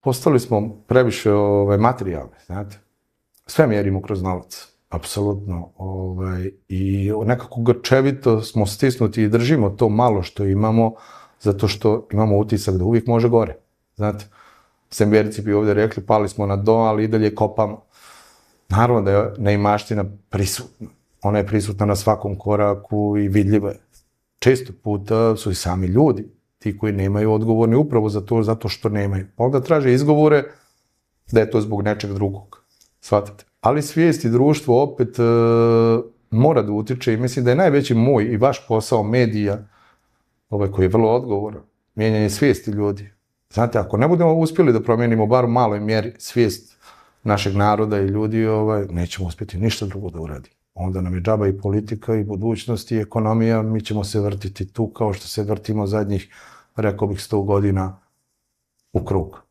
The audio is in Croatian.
postali smo previše materijalni, znate. Sve mjerimo kroz novac, apsolutno. I nekako grčevito smo stisnuti i držimo to malo što imamo, zato što imamo utisak da uvijek može gore, znate. Semberci bi ovdje rekli, pali smo na dno, ali i dalje kopamo. Naravno da je neimaština prisutna. Ona je prisutna na svakom koraku i vidljiva je. Često puta su i sami ljudi ti koji nemaju odgovorni upravo za to, zato što nemaju. Onda traže izgovore da je to zbog nečeg drugog. Shvatate? Ali svijest i društvo opet mora da utiče i mislim da je najveći moj i vaš posao medija, koji je vrlo odgovoran, mijenjanje svijesti ljudi. Znate, ako ne budemo uspjeli da promijenimo bar u maloj mjeri svijest našeg naroda i ljudi, nećemo uspjeti ništa drugo da uradimo. Onda nam je džaba i politika i budućnost i ekonomija, mi ćemo se vrtiti tu kao što se vrtimo zadnjih, rekao bih, 100 godina u krug.